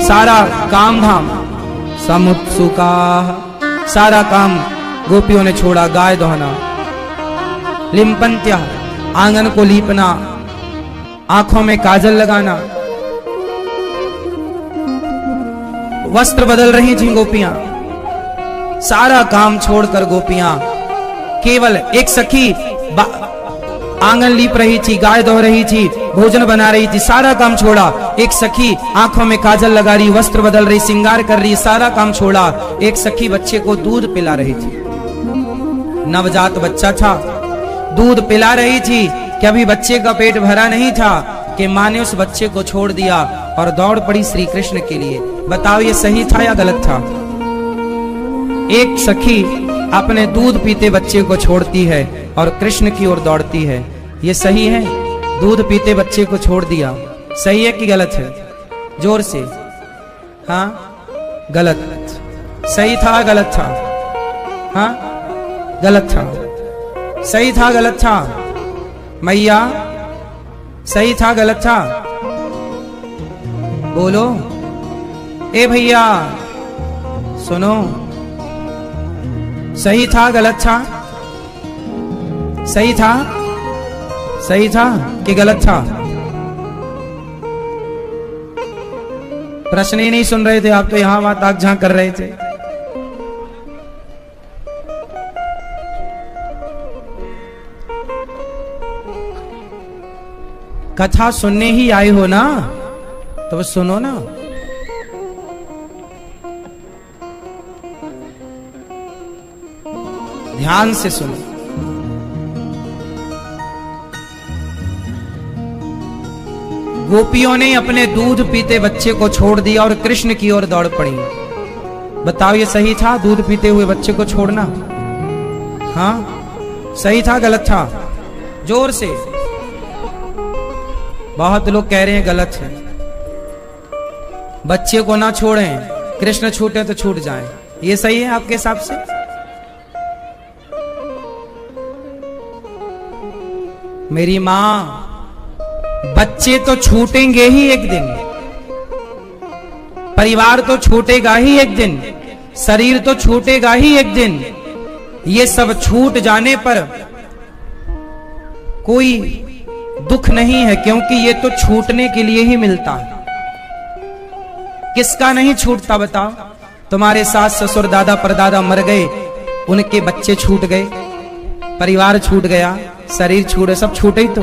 सारा काम धाम समुत्सुका, सारा काम गोपियों ने छोड़ा। गाय दोहना, लिम्पंत्या, आंगन को लीपना, आंखों में काजल लगाना, वस्त्र बदल रही थी गोपियां। सारा काम छोड़कर गोपियां, केवल एक सखी आंगन लीप रही थी, गाय धो रही थी, भोजन बना रही थी, सारा काम छोड़ा। एक सखी आंखों में काजल लगा रही, वस्त्र बदल रही, श्रृंगार कर रही, सारा काम छोड़ा। एक सखी बच्चे को दूध पिला रही थी, नवजात बच्चा था, दूध पिला रही थी कि अभी बच्चे का पेट भरा नहीं था कि मां ने उस बच्चे को छोड़ दिया और दौड़ पड़ी श्री कृष्ण के लिए। बताओ ये सही था या गलत था? एक सखी अपने दूध पीते बच्चे को छोड़ती है और कृष्ण की ओर दौड़ती है, ये सही है? दूध पीते बच्चे को छोड़ दिया, सही है कि गलत है? जोर से, हाँ गलत। सही था गलत था? हाँ गलत था। सही था गलत था? मैया सही था गलत था? बोलो ए भैया, सुनो, सही था गलत था? सही था? सही था कि गलत था? प्रश्न ही नहीं सुन रहे थे आप तो, यहां वहां ताक झांक कर रहे थे। कथा सुनने ही आए हो ना, तो सुनो ना। ध्यान से सुनो। गोपियों ने अपने दूध पीते बच्चे को छोड़ दिया और कृष्ण की ओर दौड़ पड़ी। बताओ ये सही था दूध पीते हुए बच्चे को छोड़ना? हाँ सही था गलत था? जोर से। बहुत लोग कह रहे हैं गलत है। बच्चे को ना छोड़ें, कृष्ण छूटे तो छूट जाएं, ये सही है आपके हिसाब से? मेरी मां, बच्चे तो छूटेंगे ही एक दिन, परिवार तो छूटेगा ही एक दिन, शरीर तो छूटेगा ही एक दिन। ये सब छूट जाने पर कोई दुख नहीं है, क्योंकि ये तो छूटने के लिए ही मिलता है। किसका नहीं छूटता बताओ? तुम्हारे सास ससुर दादा परदादा मर गए, उनके बच्चे छूट गए, परिवार छूट गया, शरीर छूटे, सब छूटे ही तो,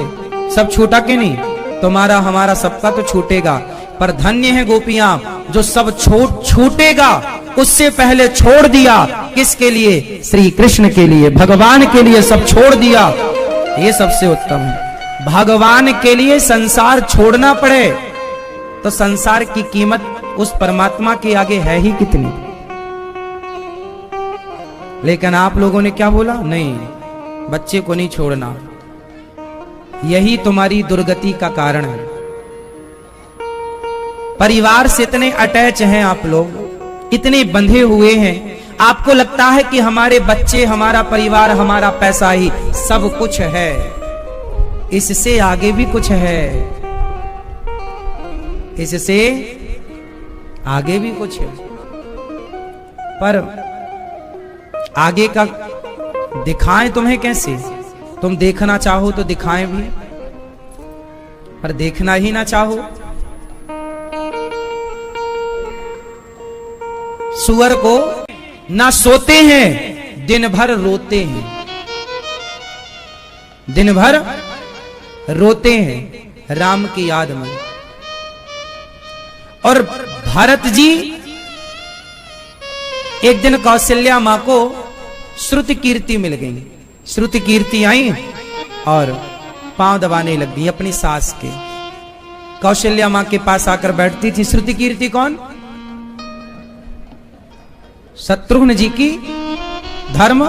सब छूटा कि नहीं? तुम्हारा हमारा सबका तो छूटेगा। पर धन्य है गोपियां जो सब छूटेगा उससे पहले छोड़ दिया। किसके लिए? श्री कृष्ण के लिए, भगवान के लिए सब छोड़ दिया। ये सबसे उत्तम है। भगवान के लिए संसार छोड़ना पड़े तो संसार की कीमत उस परमात्मा के आगे है ही कितनी। लेकिन आप लोगों ने क्या बोला? नहीं, बच्चे को नहीं छोड़ना। यही तुम्हारी दुर्गति का कारण है। परिवार से इतने अटैच हैं आप लोग, इतने बंधे हुए हैं। आपको लगता है कि हमारे बच्चे, हमारा परिवार, हमारा पैसा ही सब कुछ है, इससे आगे भी कुछ है, इससे आगे भी कुछ है, पर आगे का दिखाएं तुम्हें कैसे? तुम देखना चाहो तो दिखाएं भी, पर देखना ही ना चाहो। सुअर को ना सोते हैं, दिन भर रोते हैं, दिन भर रोते हैं राम की याद में। और भरत जी एक दिन कौशल्या मां को श्रुति कीर्ति मिल गई। श्रुति कीर्ति आई और पांव दबाने लग गई अपनी सास के। कौशल्या मां के पास आकर बैठती थी। श्रुति कीर्ति कौन? शत्रुघ्न जी की धर्म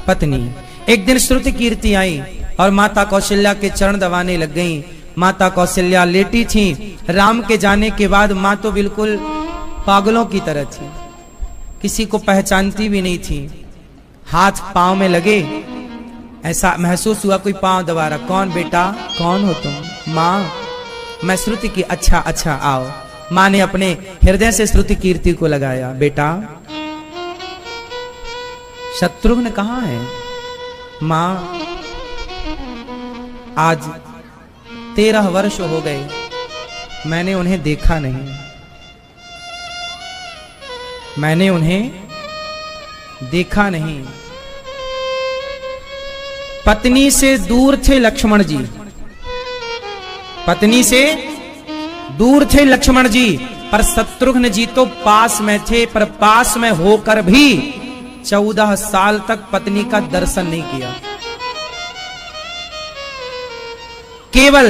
पत्नी। एक दिन श्रुति कीर्ति आई और माता कौशल्या के चरण दबाने लग गई। माता कौशल्या लेटी थी। राम के जाने के बाद मां तो बिल्कुल पागलों की तरह थी, किसी को पहचानती भी नहीं थी। हाथ पांव में लगे, ऐसा महसूस हुआ कोई पांव दबा रहा। कौन बेटा, कौन हो तुम? मां, मैं श्रुति की। अच्छा अच्छा आओ। मां ने अपने हृदय से श्रुति कीर्ति को लगाया। बेटा, शत्रुघ्न कहां है? मां, आज 13 वर्ष हो गए, मैंने उन्हें देखा नहीं, मैंने उन्हें देखा नहीं। पत्नी से दूर थे लक्ष्मण जी, पत्नी से दूर थे लक्ष्मण जी, पर शत्रुघ्न जी तो पास में थे। पर पास में होकर भी 14 साल तक पत्नी का दर्शन नहीं किया। केवल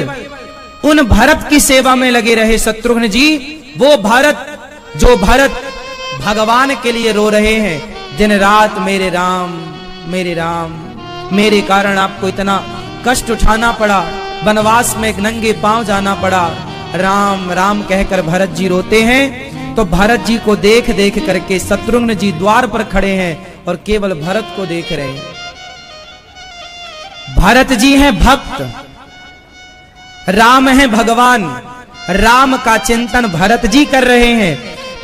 उन भरत की सेवा में लगे रहे शत्रुघ्न जी। वो भरत, जो भरत भगवान के लिए रो रहे हैं दिन रात, मेरे राम, मेरे राम, मेरे कारण आपको इतना कष्ट उठाना पड़ा, वनवास में एक नंगे पांव जाना पड़ा, राम राम कहकर भरत जी रोते हैं। तो भरत जी को देख देख करके शत्रुघ्न जी द्वार पर खड़े हैं और केवल भरत को देख रहे हैं। भरत जी हैं भक्त, राम है भगवान। राम का चिंतन भरत जी कर रहे हैं,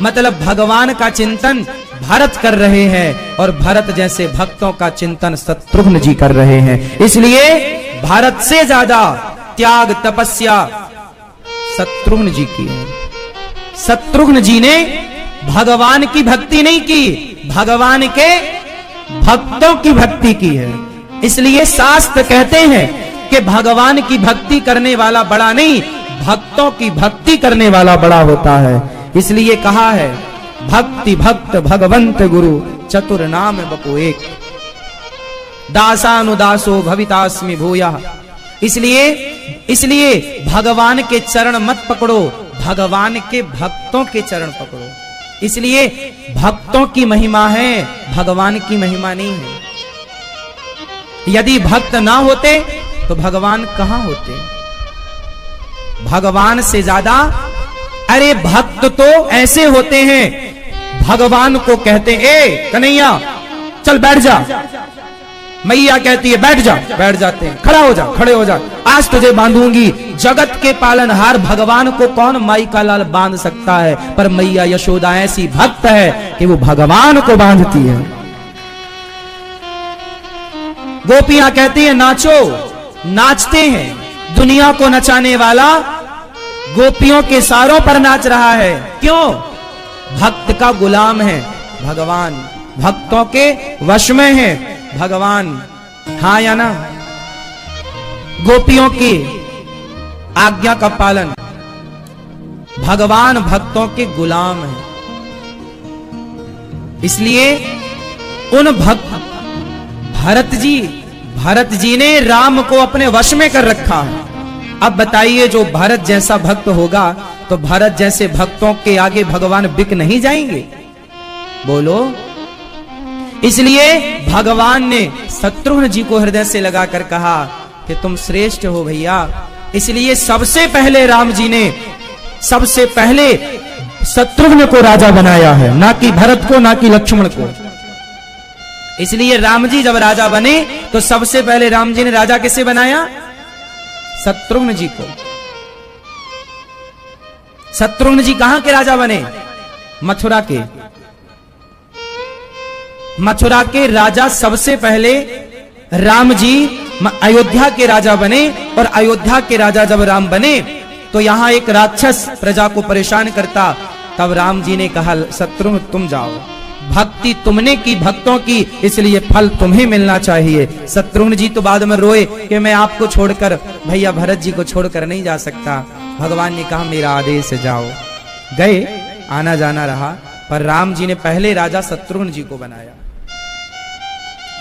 मतलब भगवान का चिंतन भरत कर रहे हैं, और भरत जैसे भक्तों का चिंतन शत्रुघ्न जी कर रहे हैं। इसलिए भरत से ज्यादा त्याग तपस्या शत्रुघ्न जी की है। शत्रुघ्न जी ने भगवान की भक्ति नहीं की, भगवान के भक्तों की भक्ति की है। इसलिए शास्त्र कहते हैं कि भगवान की भक्ति करने वाला बड़ा नहीं, भक्तों की भक्ति करने वाला बड़ा होता है। इसलिए कहा है, भक्ति भक्त भगवंत गुरु चतुर नाम बपु एक, दासानुदासो भवितास्मि भूयः। इसलिए भगवान के चरण मत पकड़ो, भगवान के भक्तों के चरण पकड़ो। इसलिए भक्तों की महिमा है, भगवान की महिमा नहीं है। यदि भक्त ना होते तो भगवान कहां होते? भगवान से ज्यादा, अरे भक्त तो ऐसे होते हैं, भगवान को कहते ए कन्हैया चल बैठ जा, मैया कहती है बैठ जा, बैठ जाते हैं। खड़ा हो जा, खड़े हो जा, आज तुझे बांधूंगी। जगत के पालनहार भगवान को कौन माई का लाल बांध सकता है? पर मैया यशोदा ऐसी भक्त है कि वो भगवान को बांधती है। गोपियां कहती है नाचो, नाचते हैं। दुनिया को नचाने वाला गोपियों के सारों पर नाच रहा है। क्यों? भक्त का गुलाम है भगवान, भक्तों के वश में है भगवान। हाँ या ना? गोपियों की आज्ञा का पालन, भगवान भक्तों के गुलाम है। इसलिए उन भरत जी ने राम को अपने वश में कर रखा है। अब बताइए, जो भरत जैसा भक्त होगा तो भरत जैसे भक्तों के आगे भगवान बिक नहीं जाएंगे? बोलो। इसलिए भगवान ने शत्रुघ्न जी को हृदय से लगाकर कहा कि तुम श्रेष्ठ हो भैया। इसलिए सबसे पहले राम जी ने सबसे पहले शत्रुघ्न को राजा बनाया है, ना कि भरत को, ना कि लक्ष्मण को। इसलिए राम जी जब राजा बने तो सबसे पहले राम जी ने राजा किसे बनाया? शत्रुघ्न जी को। शत्रुघ्न जी कहां के राजा बने? मथुरा के। मथुरा के राजा सबसे पहले राम जी अयोध्या के राजा बने, और अयोध्या के राजा जब राम बने तो यहां एक राक्षस प्रजा को परेशान करता, तब राम जी ने कहा शत्रुघ्न तुम जाओ, भक्ति तुमने की भक्तों की, इसलिए फल तुम्हें मिलना चाहिए। शत्रुघ्न जी तो बाद में रोए कि मैं आपको छोड़कर, भैया भरत जी को छोड़कर नहीं जा सकता। भगवान ने कहा मेरा आदेश जाओ। गए, आना जाना रहा, पर राम जी ने पहले राजा शत्रुघ्न जी को बनाया।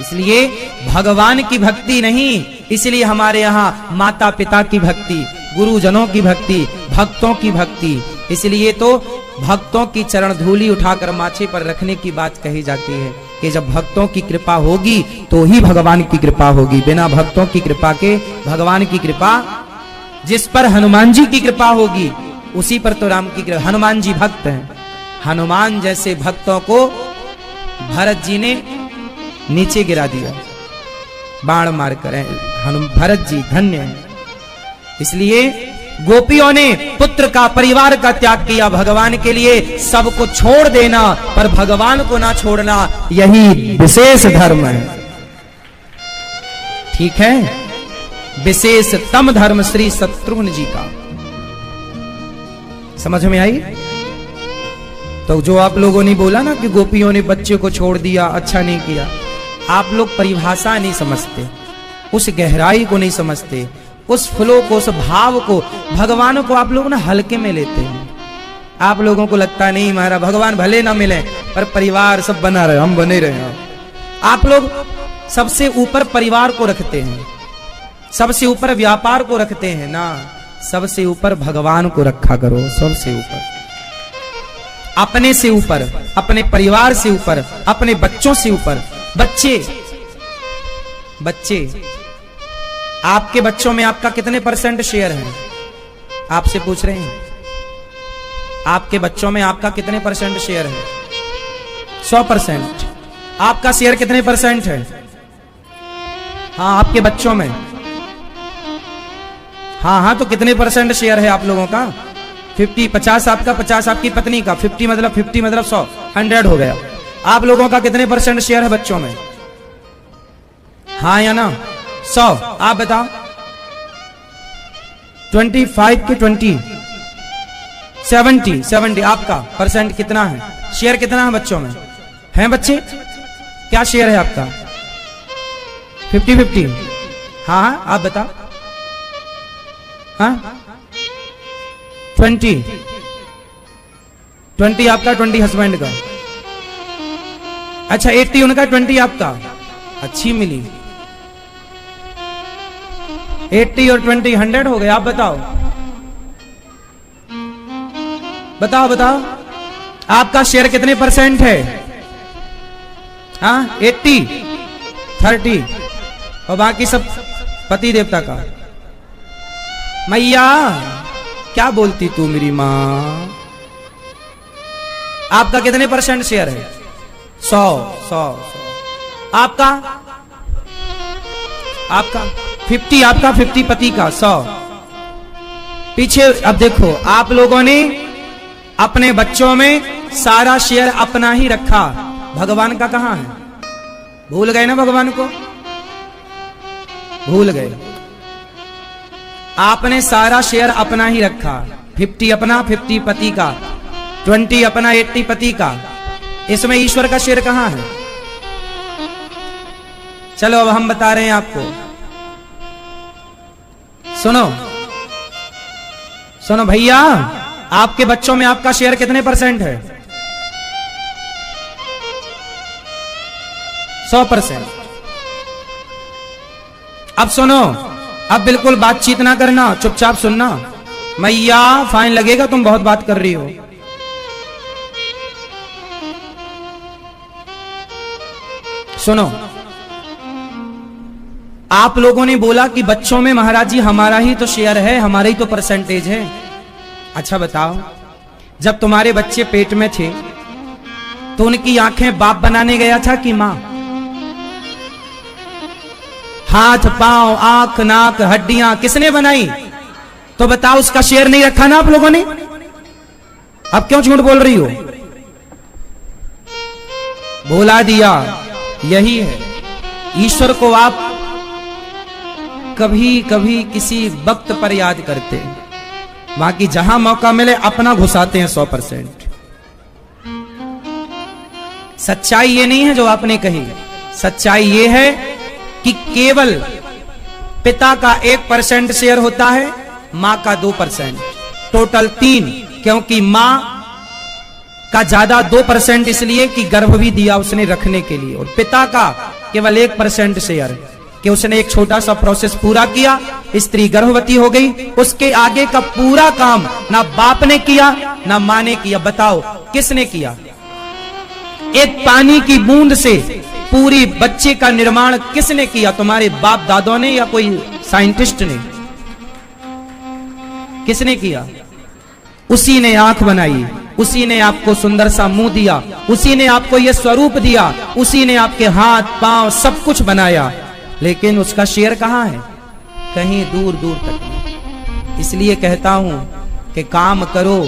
इसलिए भगवान की भक्ति नहीं, इसलिए हमारे यहाँ माता पिता की भक्ति, गुरुजनों की भक्ति, भक्तों की भक्ति। इसलिए तो भक्तों की चरण धूलि उठाकर माथे पर रखने की बात कही जाती है कि जब भक्तों की कृपा होगी तो ही भगवान की कृपा होगी। बिना भक्तों की कृपा के भगवान की कृपा, जिस पर हनुमान जी की कृपा होगी उसी पर तो राम की कृपा। हनुमान जी भक्त हैं, हनुमान जैसे भक्तों को भरत जी ने नीचे गिरा दिया बाण मारकर। भरत जी धन्य हैं। इसलिए गोपियों ने पुत्र का, परिवार का त्याग किया भगवान के लिए। सबको छोड़ देना पर भगवान को ना छोड़ना, यही विशेष धर्म है। ठीक है, विशेषतम धर्म श्री शत्रुघ्न जी का। समझ में आई? तो जो आप लोगों ने बोला ना कि गोपियों ने बच्चे को छोड़ दिया, अच्छा नहीं किया, आप लोग परिभाषा नहीं समझते, उस गहराई को नहीं समझते, उस फ्लो को, उस भाव को। भगवान को आप लोग ना हल्के में लेते हैं। आप लोगों को लगता नहीं हमारा भगवान भले ना मिले पर परिवार सब बना रहे, हम बने रहे। आप लोग सबसे ऊपर परिवार को रखते हैं, सबसे ऊपर व्यापार को रखते हैं ना, सबसे ऊपर भगवान को रखा करो। सबसे ऊपर, अपने से ऊपर, अपने परिवार से ऊपर, अपने बच्चों से ऊपर। बच्चे आपके बच्चों में आपका कितने % शेयर है? आपसे पूछ रहे हैं, आपके बच्चों में आपका कितने % शेयर है? 100%। आपका शेयर कितने % है? हाँ, आपके बच्चों में। हाँ, तो कितने % शेयर है आप लोगों का? 50, 50 आपका, 50 आपकी पत्नी का। 50 मतलब 100, 100 हो गया। आप लोगों का कितने % शेयर है बच्चों में? हाँ या ना? 100। आप बताओ। 25 के 20, 70 आपका % कितना है? शेयर कितना है बच्चों में? हैं बच्चे, क्या शेयर है आपका? 50-50। हाँ, आप बताओ। हाँ, 20 आपका, 20 हस्बैंड का। अच्छा, 80 उनका, 20 आपका। अच्छी मिली। 80 और 20 100 हो गए। आप बताओ बताओ आपका शेयर कितने % है? हाँ, 80, 30 और बाकी सब पति देवता का। मैया क्या बोलती तू मेरी माँ? आपका कितने % शेयर है? 100। आपका 50, आपका 50 पति का, 100 पीछे। अब देखो, आप लोगों ने अपने बच्चों में सारा शेयर अपना ही रखा, भगवान का कहां है? भूल गए ना, भगवान को भूल गए। आपने सारा शेयर अपना ही रखा, 50 अपना, 50 पति का, 20 अपना, 80 पति का। इसमें ईश्वर का शेयर कहां है? चलो अब हम बता रहे हैं आपको, सुनो भैया, आपके बच्चों में आपका शेयर कितने % है? 100%। अब सुनो, अब बिल्कुल बातचीत ना करना, चुपचाप सुनना। मैया फाइन लगेगा, तुम बहुत बात कर रही हो। सुनो, आप लोगों ने बोला कि बच्चों में महाराज जी हमारा ही तो शेयर है, हमारा ही तो % है। अच्छा बताओ, जब तुम्हारे बच्चे पेट में थे तो उनकी आंखें बाप बनाने गया था कि मां? हाथ पांव आंख नाक हड्डियां किसने बनाई? तो बताओ, उसका शेयर नहीं रखा ना आप लोगों ने? अब क्यों झूठ बोल रही हो? बोला दिया, यही है। ईश्वर को आप कभी कभी किसी वक्त पर याद करते हैं, बाकी जहां मौका मिले अपना घुसाते हैं 100%। सच्चाई ये नहीं है जो आपने कही, सच्चाई ये है कि केवल पिता का 1% शेयर होता है, मां का 2%, टोटल 3, क्योंकि मां का ज्यादा 2% इसलिए कि गर्भ भी दिया उसने रखने के लिए, और पिता का केवल 1% शेयर कि उसने एक छोटा सा प्रोसेस पूरा किया, स्त्री गर्भवती हो गई, उसके आगे का पूरा काम ना बाप ने किया ना मां ने किया। बताओ किसने किया? एक पानी की बूंद से पूरी बच्चे का निर्माण किसने किया? तुम्हारे बाप दादों ने या कोई साइंटिस्ट ने? किसने किया? उसी ने आंख बनाई, उसी ने आपको सुंदर सा मुंह दिया, उसी ने आपको यह स्वरूप दिया, उसी ने आपके हाथ पांव सब कुछ बनाया, लेकिन उसका शेयर कहां है? कहीं दूर दूर तक नहीं। इसलिए कहता हूं कि काम करो,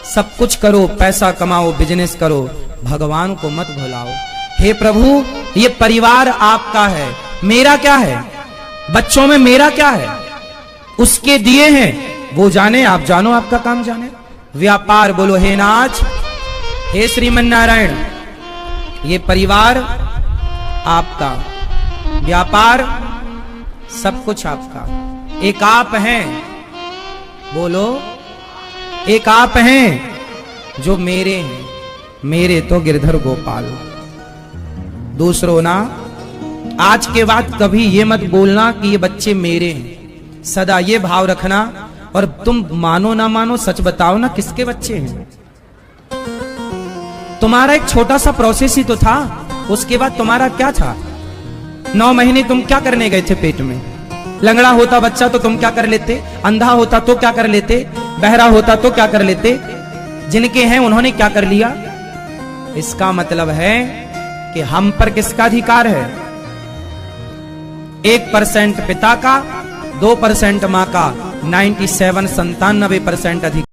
सब कुछ करो, पैसा कमाओ, बिजनेस करो, भगवान को मत भुलाओ। हे प्रभु, ये परिवार आपका है, मेरा क्या है? बच्चों में मेरा क्या है? उसके दिए हैं, वो जाने, आप जानो, आपका काम जाने। व्यापार बोलो हे नाथ, हे श्रीमन नारायण, ये परिवार आपका, व्यापार सब कुछ आपका। एक आप हैं, बोलो एक आप हैं जो मेरे हैं, मेरे तो गिरधर गोपाल, दूसरों ना। आज के बाद कभी ये मत बोलना कि ये बच्चे मेरे हैं, सदा ये भाव रखना। और तुम मानो ना मानो, सच बताओ ना, किसके बच्चे हैं? तुम्हारा एक छोटा सा प्रोसेस ही तो था, उसके बाद तुम्हारा क्या था? 9 महीने तुम क्या करने गए थे पेट में? लंगड़ा होता बच्चा तो तुम क्या कर लेते? अंधा होता तो क्या कर लेते? बहरा होता तो क्या कर लेते? जिनके हैं उन्होंने क्या कर लिया? इसका मतलब है कि हम पर किसका अधिकार है? 1% पिता का, 2% मां का, 97% अधिकार